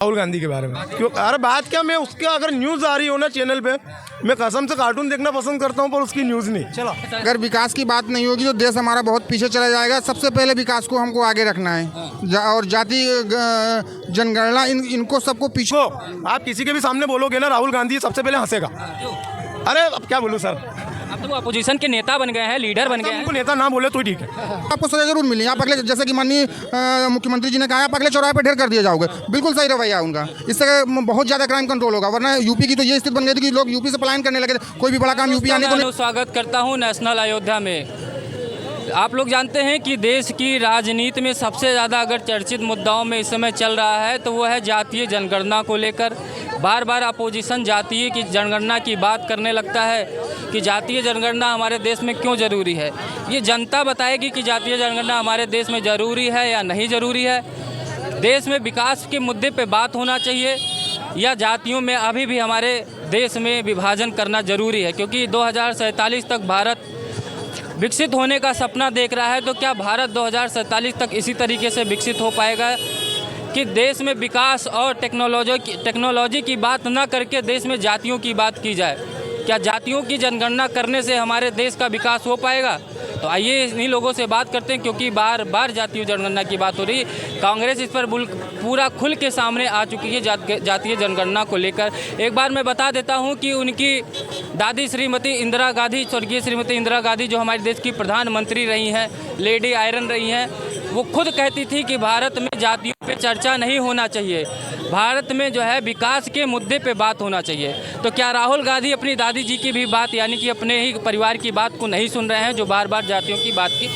राहुल गांधी के बारे में क्यों? अरे बात क्या, मैं उसके अगर न्यूज़ आ रही हो ना चैनल पे, मैं कसम से कार्टून देखना पसंद करता हूँ पर उसकी न्यूज़ नहीं। चलो, अगर विकास की बात नहीं होगी तो देश हमारा बहुत पीछे चला जाएगा। सबसे पहले विकास को हमको आगे रखना है और जाति जनगणना इनको सबको पीछे। आप किसी के भी सामने बोलोगे ना राहुल गांधी, सबसे पहले हंसेगा। अरे अब क्या बोलूँ सर, अब तो वो अपोजिशन के नेता बन गए हैं, लीडर बन गए हैं। उनको नेता ना बोले तो ठीक है। आपको सजा जरूर मिली। आप अगले, जैसे कि माननीय मुख्यमंत्री जी ने कहा, आप अगले चौराहे पर ढेर कर दिए जाओगे। बिल्कुल सही रवैया उनका, इससे बहुत ज़्यादा क्राइम कंट्रोल होगा। वरना यूपी की तो ये स्थिति बन गई थी कि लोग यूपी से पलायन करने लगे थे। कोई भी बड़ा काम यूपी आने को नहीं। स्वागत करता हूँ नेशनल अयोध्या में। आप लोग जानते हैं कि देश की राजनीति में सबसे ज़्यादा अगर चर्चित मुद्दाओं में इस समय चल रहा है तो वो है जातीय जनगणना को लेकर। बार बार अपोजिशन जातीय की जनगणना की बात करने लगता है कि जातीय जनगणना हमारे देश में क्यों ज़रूरी है। ये जनता बताएगी कि जातीय जनगणना हमारे देश में ज़रूरी है या नहीं ज़रूरी है। देश में विकास के मुद्दे पे बात होना चाहिए या जातियों में अभी भी हमारे देश में विभाजन करना ज़रूरी है, क्योंकि 2047 तक भारत विकसित होने का सपना देख रहा है। तो क्या भारत 2047 तक इसी तरीके से विकसित हो पाएगा कि देश में विकास और टेक्नोलॉजी की बात न करके देश में जातियों की बात की जाए? क्या जातियों की जनगणना करने से हमारे देश का विकास हो पाएगा? तो आइए इन्हीं लोगों से बात करते हैं, क्योंकि बार बार जातीय जनगणना की बात हो रही है। कांग्रेस इस पर पूरा खुल के सामने आ चुकी है जातीय जनगणना को लेकर। एक बार मैं बता देता हूं कि उनकी दादी श्रीमती इंदिरा गांधी, स्वर्गीय श्रीमती इंदिरा गांधी, जो हमारे देश की प्रधानमंत्री रही हैं, लेडी आयरन रही हैं, वो खुद कहती थी कि भारत में जातियों पे चर्चा नहीं होना चाहिए, भारत में जो है विकास के मुद्दे पे बात होना चाहिए। तो क्या राहुल गांधी अपनी दादी जी की भी बात, यानी कि अपने ही परिवार की बात को नहीं सुन रहे हैं, जो बार बार जातियों की बात की,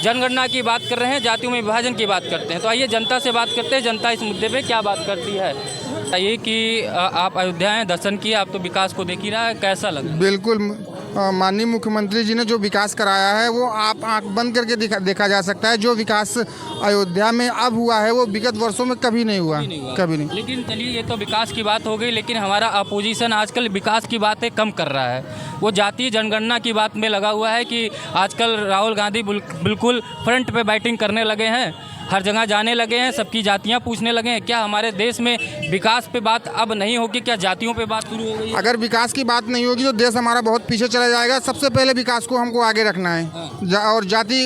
जनगणना की बात कर रहे हैं, जातियों में विभाजन की बात करते हैं? तो आइए जनता से बात करते हैं, जनता इस मुद्दे पे क्या बात करती है। ये कि आप अयोध्या हैं, दर्शन किए, आप तो विकास को देख ही रहा है, कैसा लगा? बिल्कुल, माननीय मुख्यमंत्री जी ने जो विकास कराया है वो आप आंख बंद करके देखा जा सकता है। जो विकास अयोध्या में अब हुआ है वो विगत वर्षों में कभी नहीं हुआ, कभी नहीं। लेकिन चलिए, ये तो विकास की बात हो गई, लेकिन हमारा अपोजिशन आजकल विकास की बातें कम कर रहा है। वो जातीय जनगणना की बात में लगा हुआ है कि आजकल राहुल गांधी बिल्कुल फ्रंट पे बैटिंग करने लगे हैं, हर जगह जाने लगे हैं, सबकी जातियां पूछने लगे हैं। क्या हमारे देश में विकास पे बात अब नहीं होगी? क्या जातियों पे बात शुरू हो गई है? अगर विकास की बात नहीं होगी तो देश हमारा बहुत पीछे चला जाएगा। सबसे पहले विकास को हमको आगे रखना है और जाति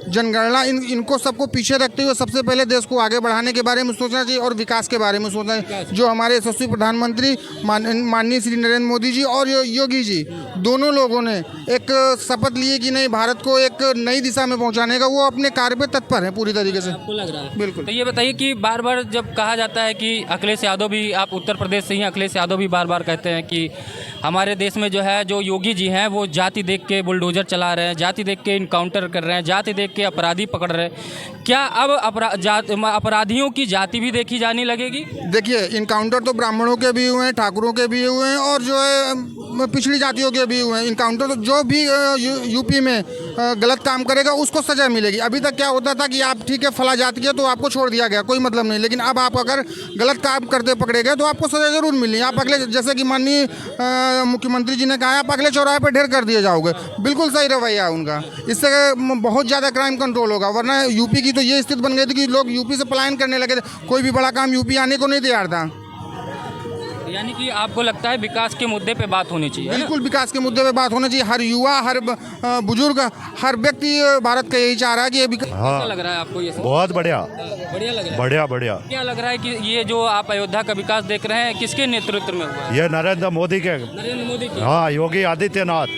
जनगणना इनको सबको पीछे रखते हुए सबसे पहले देश को आगे बढ़ाने के बारे में सोचना चाहिए और विकास के बारे में सोचना चाहिए। जो हमारे यशस्वी प्रधानमंत्री माननीय श्री नरेंद्र मोदी जी और योगी जी, दोनों लोगों ने एक शपथ लिए कि नहीं, भारत को एक नई दिशा में पहुँचाने का, वो अपने कार्य पे तत्पर है पूरी तरीके से। आपको लग रहा है? बिल्कुल। तो ये बताइए कि बार बार जब कहा जाता है कि अखिलेश यादव भी, आप उत्तर प्रदेश से ही, अखिलेश यादव भी बार बार कहते हैं कि हमारे देश में जो है, जो योगी जी हैं वो जाति देख के बुलडोजर चला रहे हैं, जाति देख के इनकाउंटर कर रहे हैं, जाति देख के अपराधी पकड़ रहे हैं। क्या अब अपराधियों की जाति भी देखी जाने लगेगी? देखिए, इनकाउंटर तो ब्राह्मणों के भी हुए हैं, ठाकुरों के भी हुए हैं और जो है पिछड़ी जातियों के भी हुए हैं। इनकाउंटर तो जो भी यूपी में गलत काम करेगा उसको सजा मिलेगी। अभी तक क्या होता था कि आप ठीक है फला जाति के तो आपको छोड़ दिया गया, कोई मतलब नहीं। लेकिन अब आप अगर गलत काम करते पकड़े गए तो आपको सजा जरूर मिलनी है। आप अगले, जैसे कि माननीय मुख्यमंत्री जी ने कहा, आप अगले चौराहे पर ढेर कर दिए जाओगे। बिल्कुल सही रवैया उनका, इससे बहुत ज़्यादा क्राइम कंट्रोल होगा। वरना यूपी की तो ये स्थिति बन गई थी कि लोग यूपी से पलायन करने लगे थे। कोई भी बड़ा काम यूपी आने को नहीं तैयार था। यानी कि आपको लगता है विकास के मुद्दे पे बात होनी चाहिए? बिल्कुल, विकास के मुद्दे पे बात होनी चाहिए। हर युवा, हर बुजुर्ग, हर व्यक्ति भारत का यही चाह रहा है कि ये विकास। कैसा लग रहा है आपको ये सब? बहुत बढ़िया, बढ़िया लग रहा है। बढ़िया बढ़िया। क्या लग रहा है कि ये जो आप अयोध्या का विकास देख रहे हैं, किसके नेतृत्व में हुआ है? ये नरेंद्र मोदी के, नरेंद्र मोदी की? हाँ, योगी आदित्यनाथ। आप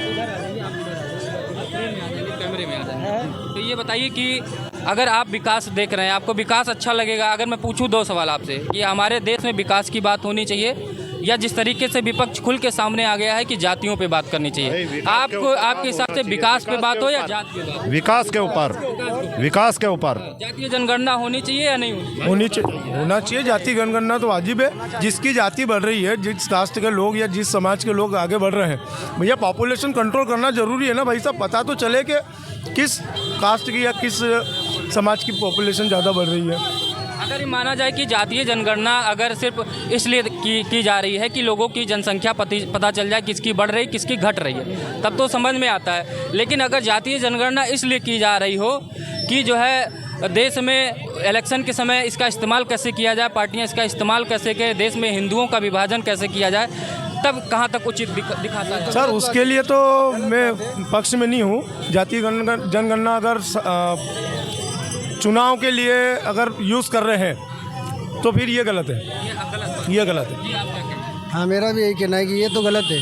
उधर आ जाइए, आप उधर आ जाइए, आप फ्रेम में आ जाइए, कैमरे में आ जाइए। तो ये बताइए कि अगर आप विकास देख रहे हैं, आपको विकास अच्छा लगेगा? अगर मैं पूछूं दो सवाल आपसे कि हमारे देश में विकास की बात होनी चाहिए या जिस तरीके से विपक्ष खुल के सामने आ गया है कि जातियों पे बात करनी चाहिए, आपको, आपके हिसाब से विकास पे बात हो या जाति पे बात? विकास के ऊपर, विकास के ऊपर। जातीय जनगणना होनी चाहिए या नहीं होना चाहिए। जाति जनगणना तो वाजिब है। जिसकी जाति बढ़ रही है, जिस कास्ट के लोग या जिस समाज के लोग आगे बढ़ रहे हैं, भैया पॉपुलेशन कंट्रोल करना जरूरी है ना भाई साहब। पता तो चले कि किस कास्ट की या किस समाज की पॉपुलेशन ज़्यादा बढ़ रही है। अगर ये माना जाए कि जातीय जनगणना अगर सिर्फ इसलिए की जा रही है कि लोगों की जनसंख्या पता चल जाए किसकी बढ़ रही किसकी घट रही है, तब तो समझ में आता है। लेकिन अगर जातीय जनगणना इसलिए की जा रही हो कि जो है देश में इलेक्शन के समय इसका इस्तेमाल कैसे किया जाए, पार्टियां इसका इस्तेमाल कैसे करें, देश में हिंदुओं का विभाजन कैसे किया जाए, तब कहाँ तक उचित दिखाता है? सर उसके लिए तो मैं पक्ष में नहीं हूँ। जातीय जनगणना अगर चुनाव के लिए अगर यूज़ कर रहे हैं तो फिर ये गलत है, ये गलत है। हाँ, मेरा भी यही कहना है कि ये तो गलत है।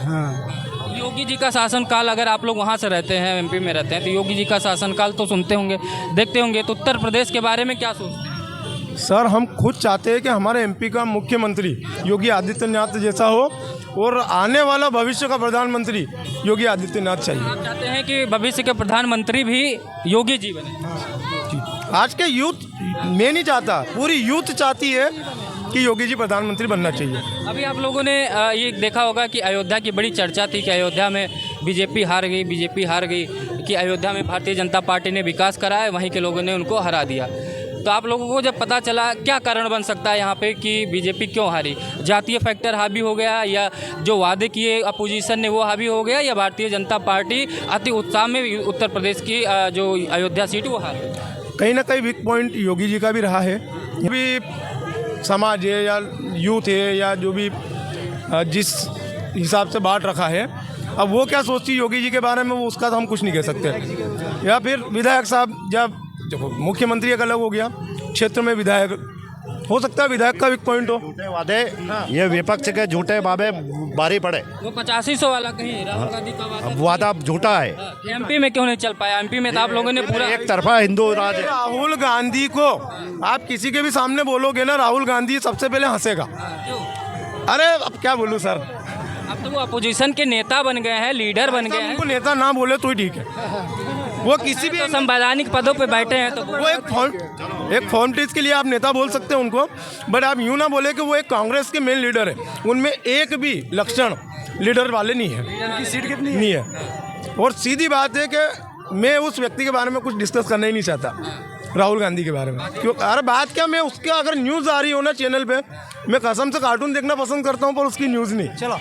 हाँ, योगी जी का शासनकाल, अगर आप लोग वहाँ से रहते हैं, एमपी में रहते हैं, तो योगी जी का शासनकाल तो सुनते होंगे, देखते होंगे, तो उत्तर प्रदेश के बारे में क्या सोचते हैं? सर हम खुद चाहते हैं कि हमारे एमपी का मुख्यमंत्री योगी आदित्यनाथ जैसा हो और आने वाला भविष्य का प्रधानमंत्री योगी आदित्यनाथ चाहिए। आप चाहते हैं कि भविष्य के प्रधानमंत्री भी योगी जी बने? आज के यूथ, मैं नहीं चाहता, पूरी यूथ चाहती है कि योगी जी प्रधानमंत्री बनना चाहिए। अभी आप लोगों ने ये देखा होगा कि अयोध्या की बड़ी चर्चा थी कि अयोध्या में बीजेपी हार गई, कि अयोध्या में भारतीय जनता पार्टी ने विकास करा है, वहीं के लोगों ने उनको हरा दिया। तो आप लोगों को जब पता चला, क्या कारण बन सकता है यहाँ पे कि बीजेपी क्यों हारी? जातीय फैक्टर हावी हो गया, या जो वादे किए अपोजिशन ने वो हावी हो गया, या भारतीय जनता पार्टी अति उत्साह में उत्तर प्रदेश की जो अयोध्या सीट वो हार गई? कहीं ना कहीं वीक पॉइंट योगी जी का भी रहा है। ये भी समाज है या यूथ है या जो भी जिस हिसाब से बांट रखा है, अब वो क्या सोचती योगी जी के बारे में, वो उसका तो हम कुछ नहीं कह सकते। या फिर विधायक साहब, जब देखो मुख्यमंत्री एक अलग हो गया, क्षेत्र में विधायक हो सकता है विधायक का वीक पॉइंट हो। झूठे वादे, ये विपक्ष के झूठे वादे भारी पड़े। वो 8500 वाला कहीं राहुल गांधी का वादा, अब वादा झूठा है। एमपी में क्यों नहीं चल पाया? एमपी में तो आप लोगों ने पूरा एक तरफा हिंदू राज है। राहुल गांधी को आप किसी के भी सामने बोलोगे ना, राहुल गांधी सबसे पहले हंसेगा। अरे अब क्या बोलूँ सर, अब तो वो अपोजिशन के नेता बन गए हैं, लीडर बन गए हैं, उनको नेता ना बोले तो ही ठीक है। वो किसी भी तो संवैधानिक पदों पे बैठे हैं, तो वो एक फॉर्मलिटीज के लिए आप नेता बोल सकते हैं उनको, बट आप यूँ ना बोले कि वो एक कांग्रेस के मेन लीडर है। उनमें एक भी लक्षण लीडर वाले नहीं है। उनकी सीट कितनी नहीं है। और सीधी बात है कि मैं उस व्यक्ति के बारे में कुछ डिस्कस करना ही नहीं चाहता, राहुल गांधी के बारे में। क्यों? अरे बात क्या, मैं उसके अगर न्यूज़ आ रही हो ना चैनल पे, मैं कसम से कार्टून देखना पसंद करता हूँ, पर उसकी न्यूज़ नहीं। चलो।